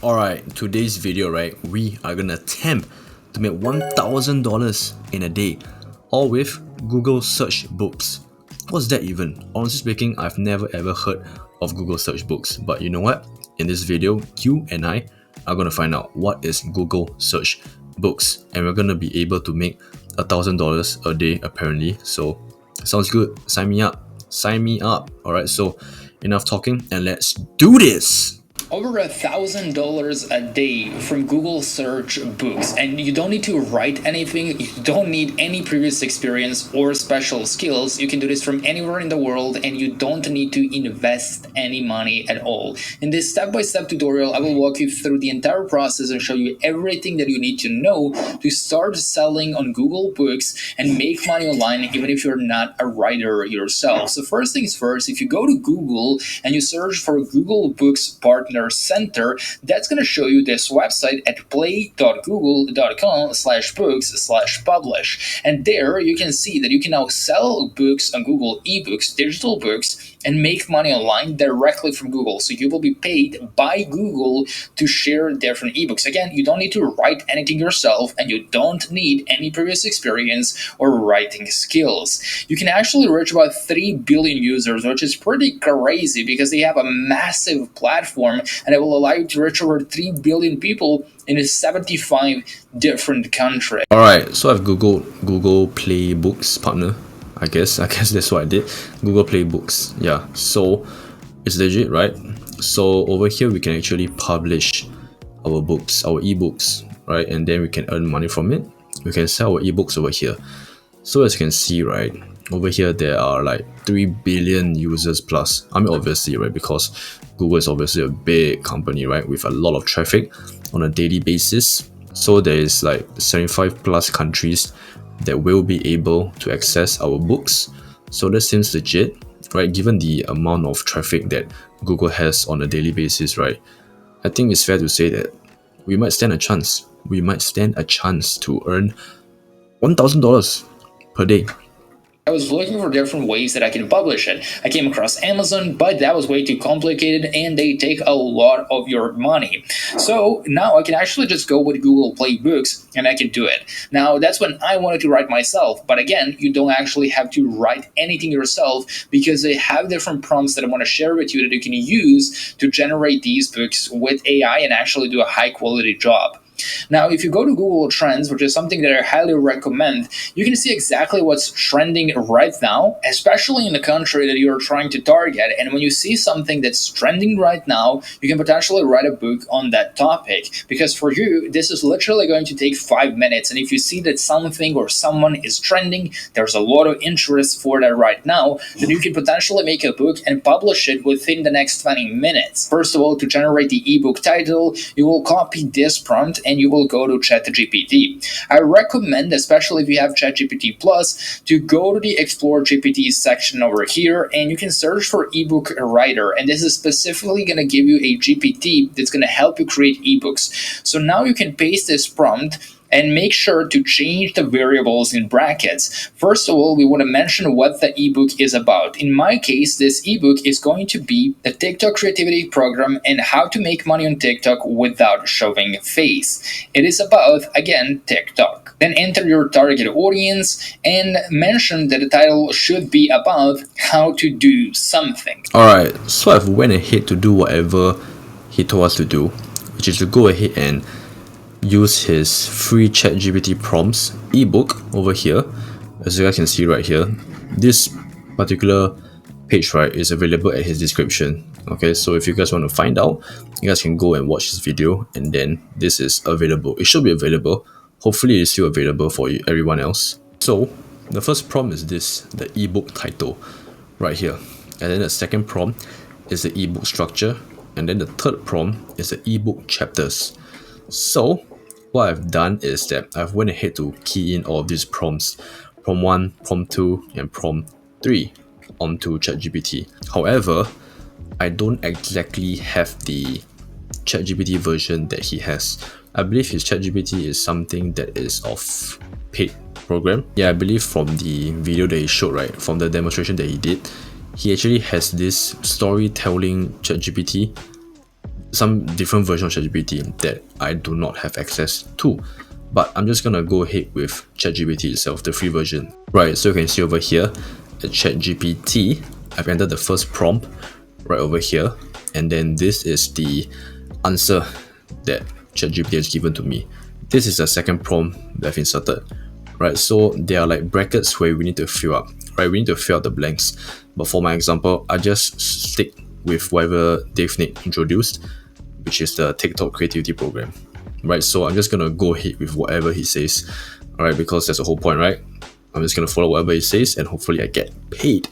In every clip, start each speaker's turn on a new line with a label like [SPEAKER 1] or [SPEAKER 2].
[SPEAKER 1] Alright, today's video, right, we are gonna attempt to make $1,000 in a day, all with Google search books. What's that even? Honestly speaking, I've never ever heard of Google search books, but you know what? In this video, you and I are gonna find out what is Google search books, and we're gonna be able to make $1,000 a day apparently. So sounds good. Sign me up. Sign me up. Alright, so enough talking and let's do this.
[SPEAKER 2] Over $1,000 a day from Google search books, and you don't need to write anything. You don't need any previous experience or special skills. You can do this from anywhere in the world, and you don't need to invest any money at all. In this step-by-step tutorial, I will walk you through the entire process and show you everything that you need to know to start selling on Google Books and make money online, even if you're not a writer yourself. So first things first, if you go to Google and you search for Google Books Partner Center, that's going to show you this website at play.google.com/books/publish. And there you can see that you can now sell books on Google eBooks, digital books, and make money online directly from Google. So you will be paid by Google to share different ebooks. Again, you don't need to write anything yourself, and you don't need any previous experience or writing skills. You can actually reach about 3 billion users, which is pretty crazy because they have a massive platform, and it will allow you to reach over 3 billion people in 75 different countries.
[SPEAKER 1] Alright, so I've googled Google Play Books partner. I guess that's what I did. Google Play Books. Yeah, so it's legit, right? So over here we can actually publish our books, our ebooks, right? And then we can earn money from it. We can sell our ebooks over here. So as you can see, right, over here there are like 3 billion users plus. I mean, obviously, right, because Google is obviously a big company, right, with a lot of traffic on a daily basis. So there is like 75 plus countries that will be able to access our books. So that seems legit, right? Given the amount of traffic that Google has on a daily basis, right? I think it's fair to say that we might stand a chance. We might stand a chance to earn $1,000 per day.
[SPEAKER 2] I was looking for different ways that I can publish it. I came across Amazon, but that was way too complicated and they take a lot of your money. So now I can actually just go with Google Play Books and I can do it. Now that's when I wanted to write myself, but again, you don't actually have to write anything yourself because they have different prompts that I want to share with you that you can use to generate these books with AI and actually do a high quality job. Now, if you go to Google Trends, which is something that I highly recommend, you can see exactly what's trending right now, especially in the country that you're trying to target. And when you see something that's trending right now, you can potentially write a book on that topic. Because for you, this is literally going to take 5 minutes. And if you see that something or someone is trending, there's a lot of interest for that right now, then you can potentially make a book and publish it within the next 20 minutes. First of all, to generate the ebook title, you will copy this prompt and you will go to ChatGPT. I recommend, especially if you have ChatGPT Plus, to go to the Explore GPT section over here and you can search for ebook writer. And this is specifically going to give you a GPT that's going to help you create ebooks. So now you can paste this prompt and make sure to change the variables in brackets. First of all, we want to mention what the ebook is about. In my case, this ebook is going to be the TikTok creativity program and how to make money on TikTok without showing face. It is about, again, TikTok. Then enter your target audience and mention that the title should be about how to do something.
[SPEAKER 1] Alright, so I've went ahead to do whatever he told us to do, which is to go ahead and use his free ChatGPT prompts ebook over here. As you guys can see right here, this particular page, right, is available at his description. Okay, so if you guys want to find out, you guys can go and watch this video, and then this is available. It should be available. Hopefully it's still available for you, everyone else. So the first prompt is this, the ebook title right here, and then the second prompt is the ebook structure, and then the third prompt is the ebook chapters. So what I've done is that I've went ahead to key in all of these prompts, prompt 1, prompt 2, and prompt 3 onto ChatGPT. However, I don't exactly have the ChatGPT version that he has. I believe his ChatGPT is something that is of paid program. Yeah, I believe from the video that he showed, right, from the demonstration that he did, he actually has this storytelling ChatGPT some different version of ChatGPT that I do not have access to. But I'm just gonna go ahead with ChatGPT itself, the free version. Right, so you can see over here at ChatGPT, I've entered the first prompt right over here, and then this is the answer that ChatGPT has given to me. This is the second prompt that I've inserted. Right, so there are like brackets where we need to fill up. Right, we need to fill out the blanks. But for my example, I just stick with whatever Dave Nick introduced, which is the TikTok creativity program. Right, so I'm just gonna go ahead with whatever he says. Alright, because that's the whole point, right? I'm just gonna follow whatever he says, and hopefully I get paid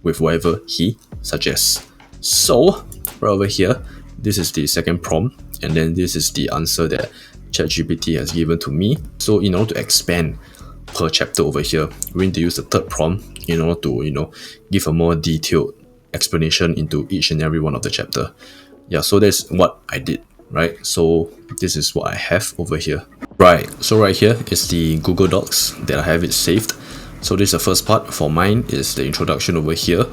[SPEAKER 1] with whatever he suggests. So right over here, this is the second prompt, and then this is the answer that ChatGPT has given to me. So in order to expand per chapter over here, we need to use the third prompt in order to give a more detailed explanation into each and every one of the chapter. Yeah, so that's what I did, right? So this is what I have over here. Right, so right here is the Google Docs that I have it saved. So this is the first part. For mine is the introduction over here,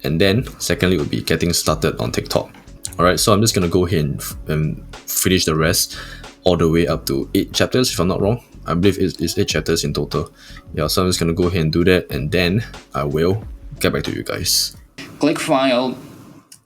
[SPEAKER 1] and then secondly will be getting started on TikTok. Alright, so I'm just gonna go ahead and finish the rest all the way up to 8 chapters if I'm not wrong. I believe it's 8 chapters in total. Yeah, so I'm just gonna go ahead and do that, and then I will get back to you guys.
[SPEAKER 2] Click File,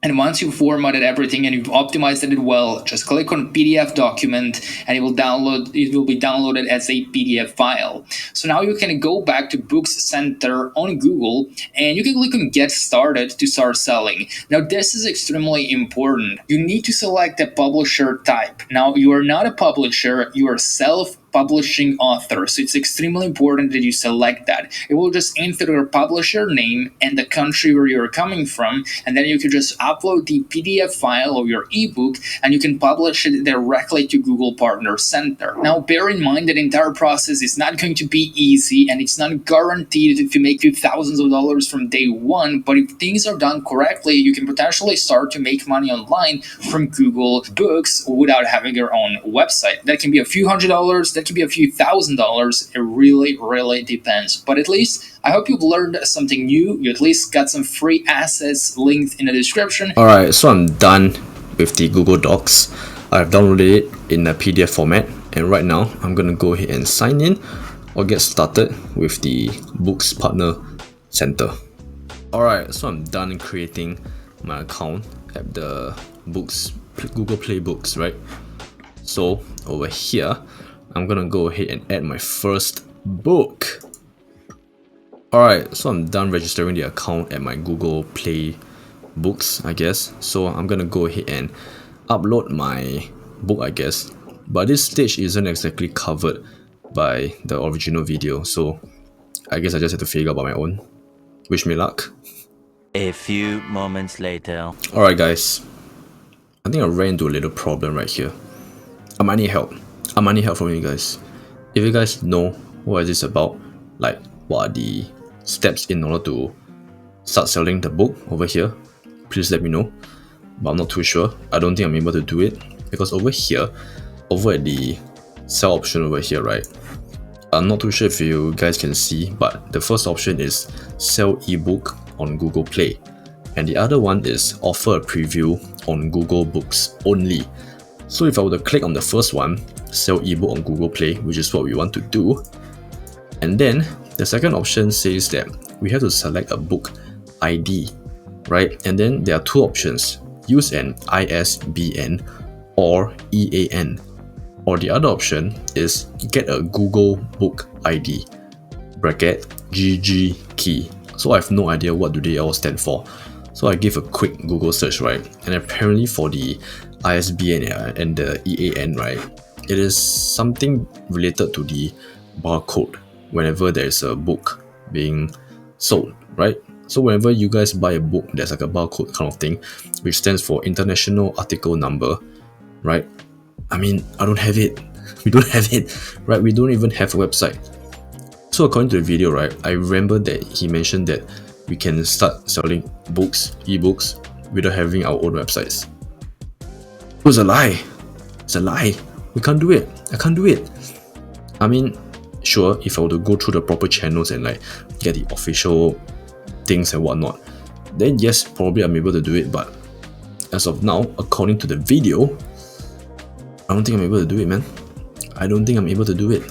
[SPEAKER 2] and once you've formatted everything and you've optimized it well, just click on PDF document, and it will be downloaded as a PDF file. So now you can go back to Books Center on Google, and you can click on Get Started to start selling. Now this is extremely important. You need to select a publisher type. Now you are not a publisher, you are self-publishing author, so it's extremely important that you select that. It will just enter your publisher name and the country where you're coming from, and then you can just upload the PDF file of your ebook, and you can publish it directly to Google Partner Center. Now bear in mind that the entire process is not going to be easy, and it's not guaranteed to make you thousands of dollars from day one, but if things are done correctly, you can potentially start to make money online from Google Books without having your own website. That can be a few $100s, that can be a few $1,000s. It really depends. But at least I hope you've learned something new. You at least got some free assets linked in the description.
[SPEAKER 1] Alright, so I'm done with the Google Docs. I've downloaded it in a PDF format, and right now I'm gonna go ahead and sign in or get started with the Books Partner Center. Alright, so I'm done creating my account at the Google Play Books, right? So over here, I'm gonna go ahead and add my first book. Alright, so I'm done registering the account at my Google Play Books, I guess. So I'm gonna go ahead and upload my book, I guess. But this stage isn't exactly covered by the original video, so I guess I just have to figure out by my own. Wish me luck.
[SPEAKER 3] A few moments later.
[SPEAKER 1] Alright guys, I think I ran into a little problem right here. I might need help. I might need help from you guys. If you guys know what is this about, like what are the steps in order to start selling the book over here, please let me know. But I'm not too sure. I don't think I'm able to do it, because over here, over at the sell option over here, right, I'm not too sure if you guys can see, but the first option is sell ebook on Google Play, and the other one is offer a preview on Google Books only. So if I were to click on the first one, sell ebook on Google Play, which is what we want to do, and then the second option says that we have to select a book ID, right? And then there are two options: use an ISBN or EAN, or the other option is get a Google Book ID bracket GG key. So I have no idea what do they all stand for. So I give a quick Google search, right? And apparently for the ISBN and the EAN, right, it is something related to the barcode whenever there is a book being sold, right? So whenever you guys buy a book, there's like a barcode kind of thing, which stands for International Article Number, right? I mean, I don't have it. We don't have it, right? We don't even have a website. So according to the video, right, I remember that he mentioned that we can start selling books, ebooks, without having our own websites. It was a lie. It's a lie. We can't do it. I can't do it. I mean, sure, if I were to go through the proper channels and like get the official things and whatnot, then yes, probably I'm able to do it, but as of now, according to the video, I don't think I'm able to do it, man. I don't think I'm able to do it.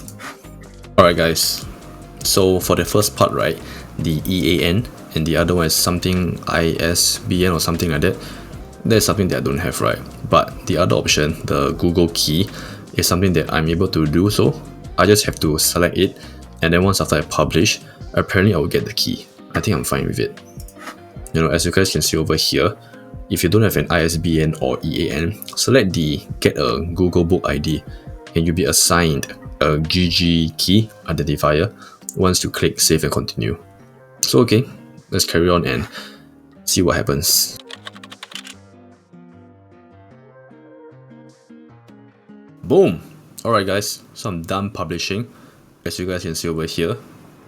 [SPEAKER 1] Alright guys, so for the first part, right, the EAN, and the other one is something ISBN or something like that. That is something that I don't have, right? But the other option, the Google key, is something that I'm able to do. So I just have to select it, and then once after I publish, apparently I will get the key. I think I'm fine with it. You know, as you guys can see over here, if you don't have an ISBN or EAN, select the get a Google Book ID, and you'll be assigned a GG key identifier once you click save and continue. So okay, let's carry on and see what happens. Boom! Alright guys, so I'm done publishing. As you guys can see over here,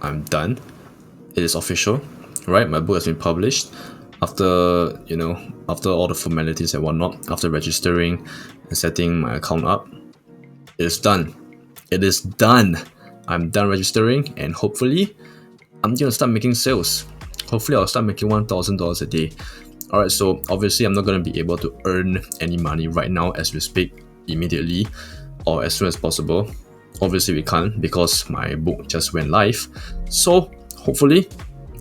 [SPEAKER 1] I'm done. It is official, right? My book has been published after, you know, after all the formalities and whatnot, after registering and setting my account up. It is done. It is done. I'm done registering, and hopefully I'm gonna start making sales. Hopefully I'll start making $1,000 a day. Alright, so obviously I'm not gonna be able to earn any money right now as we speak, immediately or as soon as possible. Obviously we can't because my book just went live. So hopefully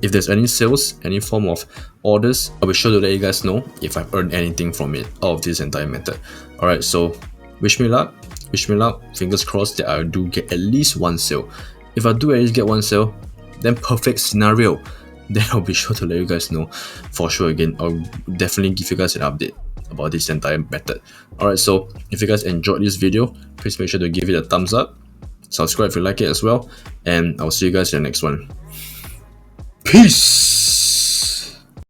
[SPEAKER 1] if there's any sales, any form of orders, I'll be sure to let you guys know if I've earned anything from it out of this entire method. Alright, so wish me luck. Wish me luck. Fingers crossed that I do get at least one sale. If I do at least get one sale, then perfect scenario. Then I'll be sure to let you guys know for sure again. I'll definitely give you guys an update about this entire method. Alright, so if you guys enjoyed this video, please make sure to give it a thumbs up. Subscribe if you like it as well. And I'll see you guys in the next one. Peace!